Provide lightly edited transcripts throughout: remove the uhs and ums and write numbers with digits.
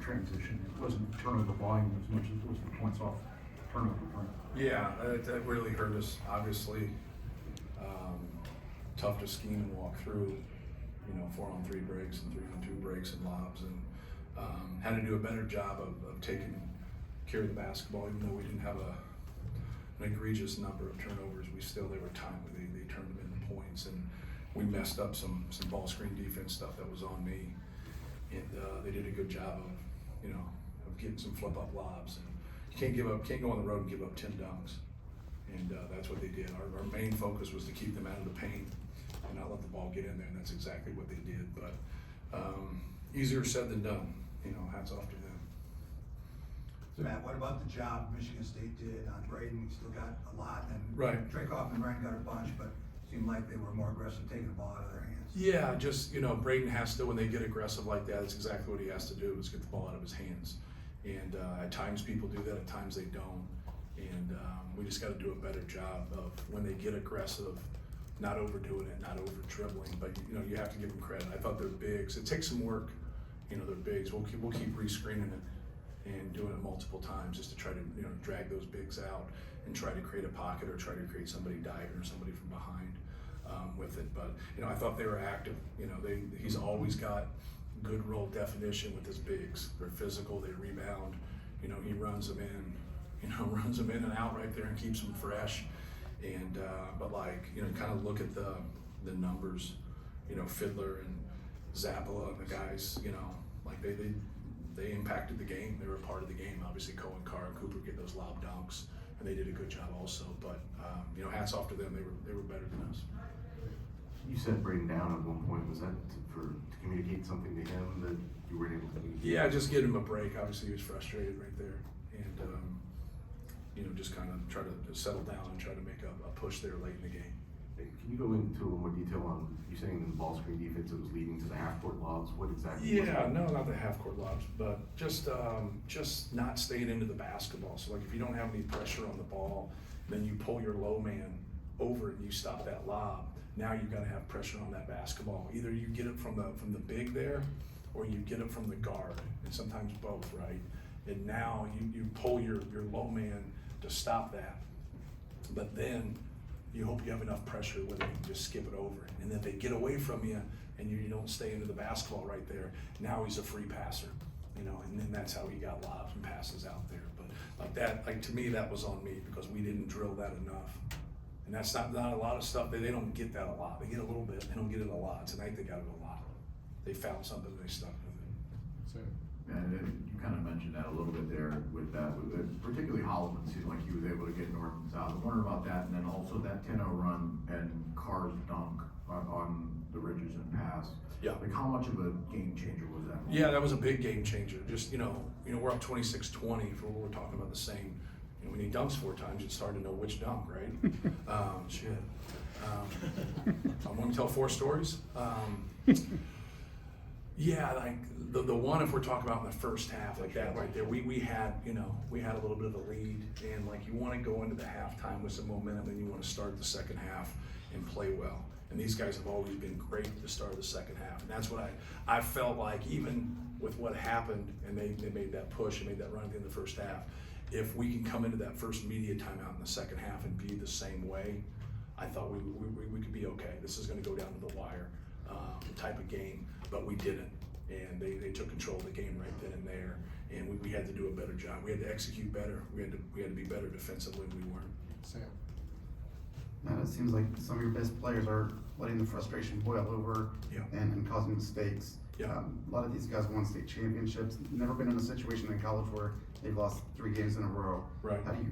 transition. It wasn't turnover volume as much as it was the points off turnover, right? Yeah, that really hurt us, obviously. Tough to scheme and walk through, 4-on-3 breaks and 3-on-2 breaks and lobs, and had to do a better job of taking care of the basketball. Even though we didn't have an egregious number of turnovers, they were timely. They turned them into points, and we messed up some ball screen defense stuff that was on me, and they did a good job of getting some flip up lobs. And you can't go on the road and give up 10 dunks, and that's what they did. Our main focus was to keep them out of the paint and not let the ball get in there, and that's exactly what they did. But easier said than done. Hats off to them. So Matt, what about the job Michigan State did on Braden? We still got a lot, and Right. Draykoff and Ryan got a bunch, but seemed like they were more aggressive taking the ball out of their hands. Yeah, just, Braden has to, when they get aggressive like that, it's exactly what he has to do, is get the ball out of his hands. And at times people do that, at times they don't. And we just got to do a better job of, when they get aggressive, not overdoing it, not over dribbling, but you have to give them credit. I thought they're bigs. It takes some work, they're bigs. We'll keep re-screening it and doing it multiple times just to try to drag those bigs out and try to create a pocket or try to create somebody diving or somebody from behind with it. But I thought they were active. He's always got good role definition with his bigs. They're physical, they rebound. He runs them in, runs them in and out right there and keeps them fresh. And but kind of look at the numbers. Fiddler and Zappala and the guys. They impacted the game. They were a part of the game. Obviously, Cohen, Carr, and Cooper get those lob dunks, and they did a good job also. But hats off to them. They were better than us. You said Braden down at one point. Was that to communicate something to him that you weren't able to communicate? Yeah, just get him a break. Obviously, he was frustrated right there, and just kind of try to settle down and try to make a push there late in the game. Can you go into a little more detail on, you saying in the ball screen defense it was leading to the half-court lobs? What exactly? Yeah, no, not the half-court lobs, but just not staying into the basketball. So if you don't have any pressure on the ball, then you pull your low man over and you stop that lob. Now you've got to have pressure on that basketball. Either you get it from the big there, or you get it from the guard, and sometimes both, right? And now you pull your low man to stop that, but then you hope you have enough pressure where they can just skip it over. And if they get away from you and you don't stay into the basketball right there, now he's a free passer, and then that's how he got lobs and passes out there. But to me, that was on me because we didn't drill that enough. And that's not a lot of stuff. They don't get that a lot. They get a little bit, they don't get it a lot. Tonight they got it a lot. They found something, they stuck with it. So, And you kind of mentioned that a little bit there with that, particularly Holloman seemed like he was able to get north and south. I wonder about that, and then also that 10-0 run and Carr's dunk on the ridges and pass. Yeah. How much of a game changer was that? Yeah, that was a big game changer. Just, we're up 26-20 for what we're talking about the same. When he dunks 4 times, it's hard to know which dunk, right? Shit. I'm going to tell 4 stories. Yeah, the one, if we're talking about in the first half, like that right there, we had a little bit of a lead, and you want to go into the halftime with some momentum, and you want to start the second half and play well. And these guys have always been great at the start of the second half, and that's what I felt like, even with what happened, and they made that push and made that run at the end of the first half. If we can come into that first media timeout in the second half and be the same way, I thought we could be okay. This is going to go down to the wire type of game, but we didn't. And they took control of the game right then and there, and we had to do a better job. We had to execute better. We had to be better defensively, and we weren't. Sam. Now it seems like some of your best players are letting the frustration boil over and causing mistakes. Yeah. A lot of these guys won state championships, never been in a situation in college where they've lost 3 games in a row. Right. How do you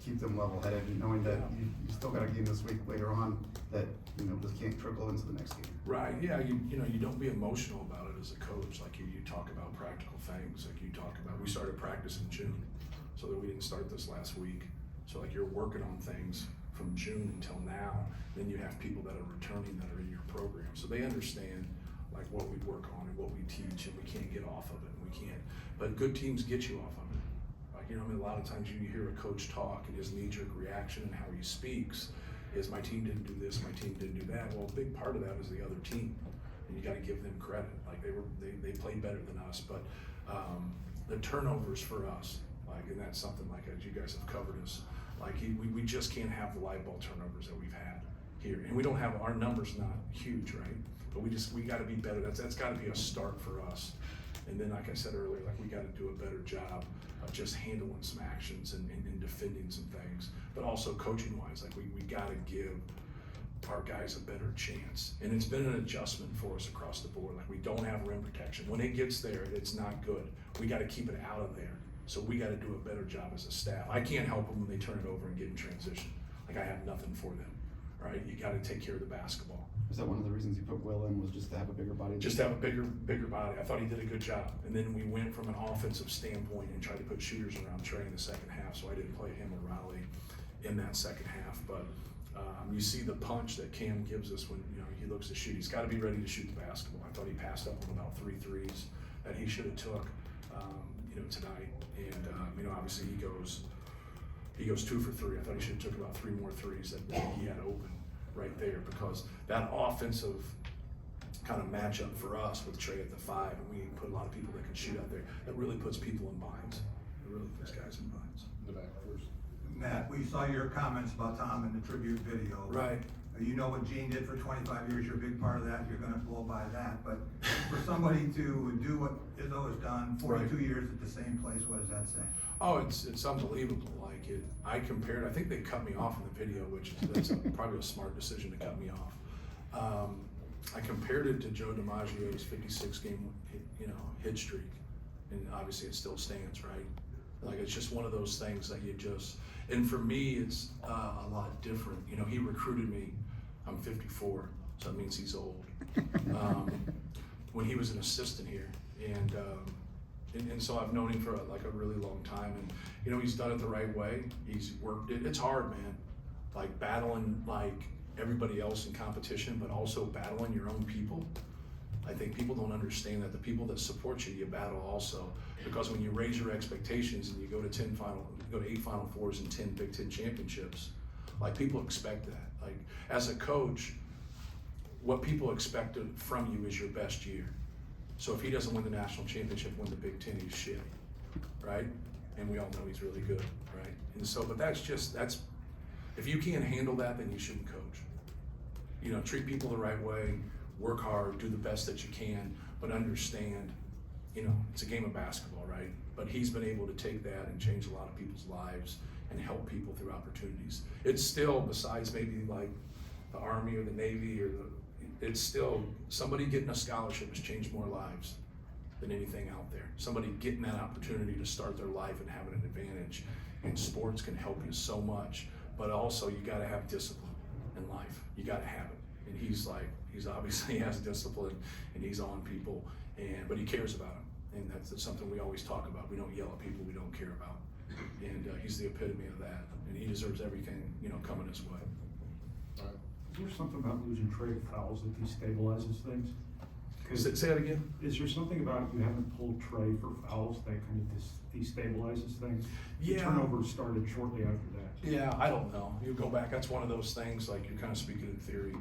keep them level-headed and knowing that you still got a game this week later on that this can't trickle into the next game? Right. Yeah. You don't be emotional about it as a coach. Like you talk about practical things. Like you talk about, we started practice in June, so that we didn't start this last week. So you're working on things from June until now. Then you have people that are returning that are in your program, so they understand what we work on and what we teach, and we can't get off of it. And we can't. But good teams get you off of it. A lot of times you hear a coach talk and his knee-jerk reaction and how he speaks is, my team didn't do this, my team didn't do that. Well, a big part of that is the other team, and you got to give them credit. They played better than us, but the turnovers for us, like, and that's something like, as you guys have covered us, like, we just can't have the live ball turnovers that we've had here. And we don't have, our numbers not huge, right? But we gotta be better. That's gotta be a start for us. And then, like I said earlier, like, we gotta do a better job of just handling some actions and defending some things. But also coaching wise, like, we gotta give our guys a better chance. And it's been an adjustment for us across the board. Like, we don't have rim protection. When it gets there, it's not good. We gotta keep it out of there. So we gotta do a better job as a staff. I can't help them when they turn it over and get in transition. Like, I have nothing for them, right? You gotta take care of the basketball. Was that one of the reasons you put Will in, was just to have a bigger body? Just to have a bigger body. I thought he did a good job. And then we went from an offensive standpoint and tried to put shooters around Trey in the second half, so I didn't play him or Raleigh in that second half. But you see the punch that Cam gives us when, you know, he looks to shoot. He's got to be ready to shoot the basketball. I thought he passed up on about 3 threes that he should have took, you know, tonight. And you know, obviously he goes 2 for 3. I thought he should have took about 3 more threes that he had open right there, because that offensive kind of matchup for us with Trey at the 5, and we put a lot of people that can shoot out there, that really puts people in binds. It really puts guys in binds. The back first. Matt, we saw your comments about Tom in the tribute video. Right. You know what Gene did for 25 years, you're a big part of that, you're gonna blow by that, but for somebody to do what Izzo has done, 42 years at the same place, what does that say? Oh, it's unbelievable. Like, I compared, I think they cut me off in the video, which is, that's probably a smart decision to cut me off. I compared it to Joe DiMaggio's 56 game, you know, hit streak, and obviously it still stands, right? Like, it's just one of those things that you just, and for me, it's a lot different. You know, he recruited me. I'm 54, so that means he's old. When he was an assistant here, and so I've known him for like a really long time, and you know, he's done it the right way. He's worked it. It's hard, man. Like, battling like everybody else in competition, but also battling your own people. I think people don't understand that the people that support you, you battle also, because when you raise your expectations and you go to 8 Final Fours and 10 Big Ten championships, like, people expect that. Like, as a coach, what people expect from you is your best year. So if he doesn't win the national championship, win the Big Ten, he's shit, right? And we all know he's really good, right? And so, but that's if you can't handle that, then you shouldn't coach. You know, treat people the right way, work hard, do the best that you can, but understand, you know, it's a game of basketball, right? But he's been able to take that and change a lot of people's lives and help people through opportunities. It's still, besides maybe like the Army or the Navy it's still, somebody getting a scholarship has changed more lives than anything out there. Somebody getting that opportunity to start their life and having an advantage. And sports can help you so much, but also you gotta have discipline in life. You gotta have it. And he's obviously has discipline, and he's on people, but he cares about them. And that's something we always talk about. We don't yell at people we don't care about. And he's the epitome of that. And he deserves everything, you know, coming his way. Is there something about losing Trey to fouls that destabilizes things? Say that again? Is there something about you haven't pulled Trey for fouls that kind of destabilizes things? The Yeah. turnover started shortly after that. Yeah, I don't know. You go back, that's one of those things, like, you're kind of speaking in theory,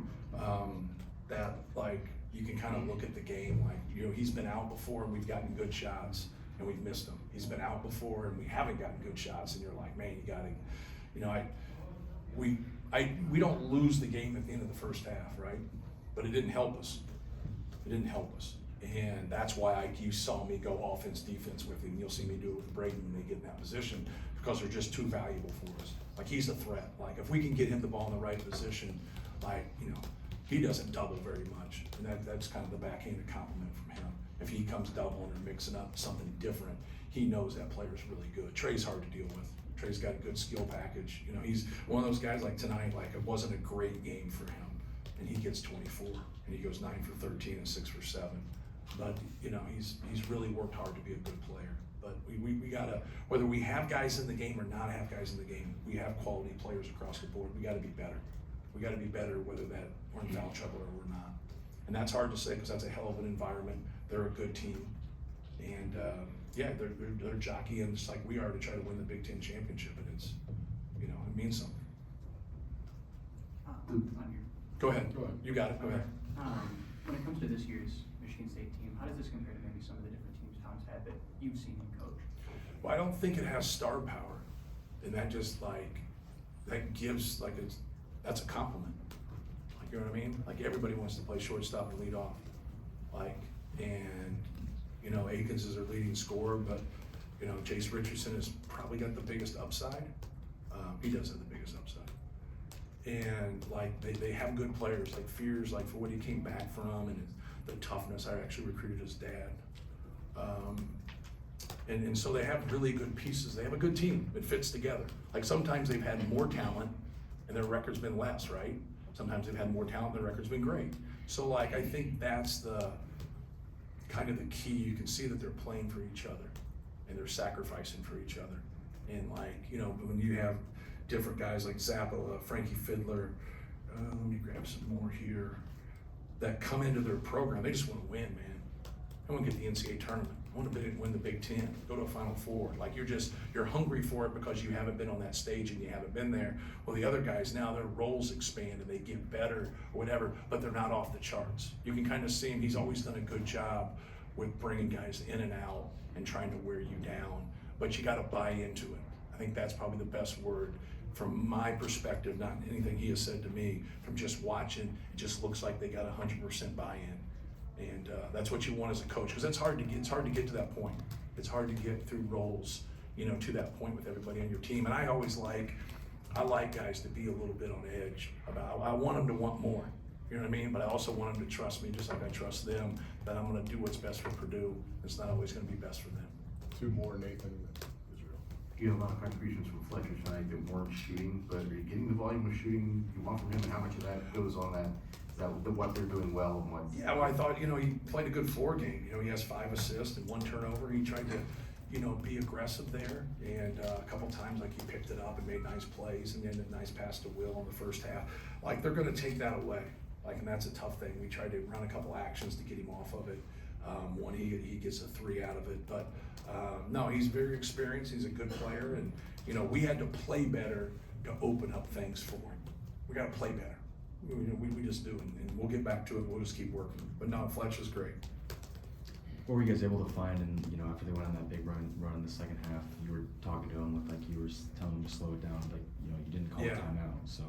that, like, you can kind of look at the game, like, you know, he's been out before and we've gotten good shots and we've missed them. He's been out before and we haven't gotten good shots, and you're like, man, you gotta, you know, we don't lose the game at the end of the first half, right? But it didn't help us. It didn't help us. And that's why you saw me go offense, defense with him. You'll see me do it with Braden when they get in that position, because they're just too valuable for us. Like, he's a threat. Like, if we can get him the ball in the right position, like, you know, he doesn't double very much. And that's kind of the backhanded compliment from him. If he comes doubling or mixing up something different, he knows that player's really good. Trey's hard to deal with. Trey's got a good skill package. You know, he's one of those guys like tonight, like, it wasn't a great game for him, and he gets 24, and he goes 9 for 13 and 6 for 7. But, you know, he's really worked hard to be a good player. But we gotta, whether we have guys in the game or not have guys in the game, we have quality players across the board. We gotta be better. We gotta be better whether that we're in foul trouble or we're not. And that's hard to say, because that's a hell of an environment. They're a good team. And yeah, they're jockeying just like we are to try to win the Big Ten championship, and it's, you know, it means something. On your, Go ahead. You got it. Go ahead. when it comes to this year's Michigan State team, how does this compare to maybe some of the different teams Tom's had that you've seen him coach? Well, I don't think it has star power, and that just that gives that's a compliment. Like, you know what I mean? Like, everybody wants to play shortstop and lead off. And you know, Akins is their leading scorer, but you know, Jace Richardson has probably got the biggest upside. He does have the biggest upside. And they have good players like Fears, for what he came back from and the toughness. I actually recruited his dad. And so they have really good pieces. They have a good team. It fits together. Like, sometimes they've had more talent and their record's been less, right? Sometimes they've had more talent and their record's been great. So I think that's the kind of the key. You can see that they're playing for each other and they're sacrificing for each other. And you know, when you have different guys like Zappa, Frankie Fiddler, let me grab some more here, that come into their program, they just want to win, man. They want to get the NCAA tournament. I want to win the Big Ten, go to a Final Four. You're hungry for it because you haven't been on that stage and you haven't been there. Well, the other guys now, their roles expand and they get better or whatever, but they're not off the charts. You can kind of see him. He's always done a good job with bringing guys in and out and trying to wear you down, but you got to buy into it. I think that's probably the best word from my perspective, not anything he has said to me. From just watching, it just looks like they got 100% buy-in, and that's what you want as a coach, because it's hard to get to that point. It's hard to get through roles, you know, to that point with everybody on your team. And I always like guys to be a little bit on edge about. I want them to want more. You know what I mean? But I also want them to trust me, just like I trust them, that I'm going to do what's best for Purdue. It's not always going to be best for them. Two more, Nathan and Israel. You have a lot of contributions from Fletcher tonight that weren't shooting, but are you getting the volume of shooting you want from him, and how much of that goes on that? Is that what they're doing well and what? Yeah, well, I thought, you know, he played a good floor game. You know, he has 5 assists and 1 turnover. He tried to, you know, be aggressive there, and a couple times, he picked it up and made nice plays, and then a nice pass to Will in the first half. They're going to take that away. And that's a tough thing. We tried to run a couple actions to get him off of it. One, he gets a 3 out of it, but no, he's very experienced. He's a good player, and you know, we had to play better to open up things for him. We got to play better. We just do, and we'll get back to it. We'll just keep working. But no, Fletcher's great. What were you guys able to find? And you know, after they went on that big run in the second half, you were talking to him with you were telling him to slow it down. You know, you didn't call a timeout, so.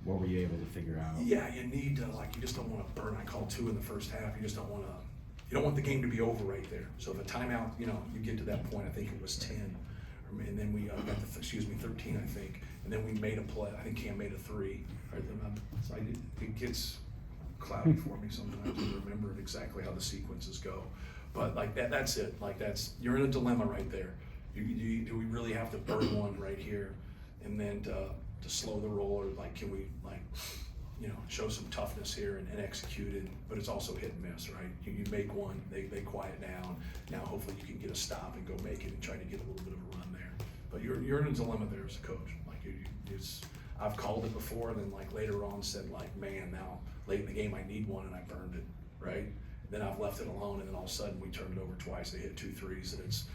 What were you able to figure out? Yeah, you need to, you just don't want to burn. I called 2 in the first half. You just don't want to, you don't want the game to be over right there. So if a timeout, you know, you get to that point, I think it was 10, and then we got 13, I think, and then we made a play. I think Cam made a 3. Right? So it gets cloudy for me sometimes to remember exactly how the sequences go. But that's it. You're in a dilemma right there. Do we really have to burn one right here, and then to slow the roll, or can we you know, show some toughness here and execute it? But it's also hit and miss, right? You make one, they quiet down. Now hopefully you can get a stop and go make it and try to get a little bit of a run there. But you're in a dilemma there as a coach. I've called it before, and then later on said man, now late in the game I need one, and I burned it, right? Then I've left it alone, and then all of a sudden we turned it over twice. They hit 2 threes, and it's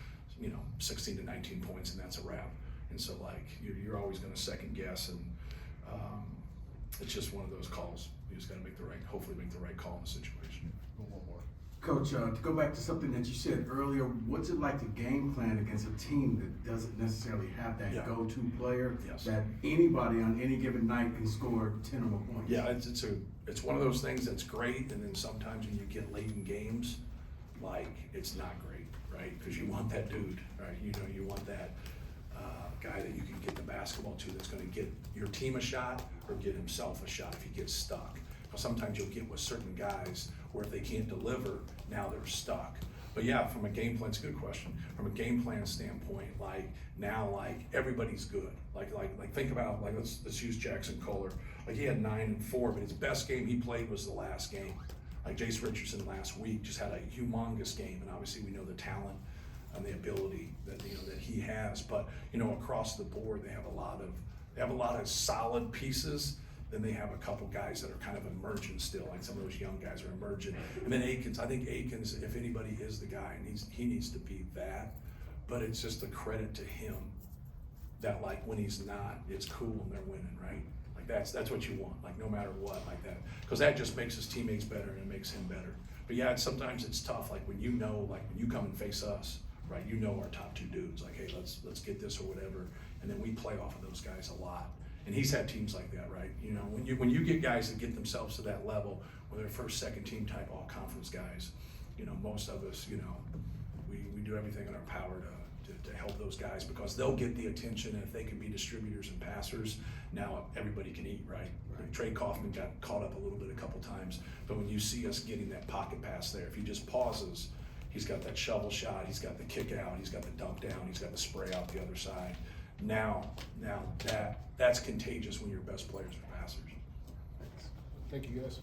16 to 19 points, and that's a wrap. And so you're always going to second guess, and it's just one of those calls. You just got to hopefully make the right call in the situation. One more. Coach, to go back to something that you said earlier, what's it like to game plan against a team that doesn't necessarily have that go-to player that anybody on any given night can score 10 or more points? Yeah, it's one of those things that's great, and then sometimes when you get late in games, it's not great, right? Because you want that dude, right? You want that guy that you can get the basketball to that's going to get your team a shot or get himself a shot if he gets stuck. Now, sometimes you'll get with certain guys where if they can't deliver, now they're stuck. But yeah, from a game plan, it's a good question. From a game plan standpoint, now everybody's good. Think about let's use Jackson Kohler. He had 9 and 4, but his best game he played was the last game. Jace Richardson last week just had a humongous game, and obviously we know the talent and the ability that that he has. But across the board, they have a lot of solid pieces. Then they have a couple guys that are kind of emerging still, some of those young guys are emerging. And then Akins, I think Akins, if anybody is the guy, and he needs to be that. But it's just a credit to him that when he's not, it's cool and they're winning, right? That's what you want, no matter what, that. Because that just makes his teammates better and it makes him better. But yeah, sometimes it's tough, when when you come and face us, right? You know our top 2 dudes, like, hey, let's get this or whatever, and then we play off of those guys a lot. And he's had teams like that, right? You know, when you get guys that get themselves to that level, where they're first, second team type all conference guys, you know, most of us, you know, we do everything in our power to help those guys, because they'll get the attention, and if they can be distributors and passers, now everybody can eat, right? Trey Kaufman got caught up a little bit a couple times, but when you see us getting that pocket pass there, if he just pauses, he's got that shovel shot, he's got the kick out, he's got the dunk down, he's got the spray out the other side. Now that's contagious when your best players are passers. Thank you, guys.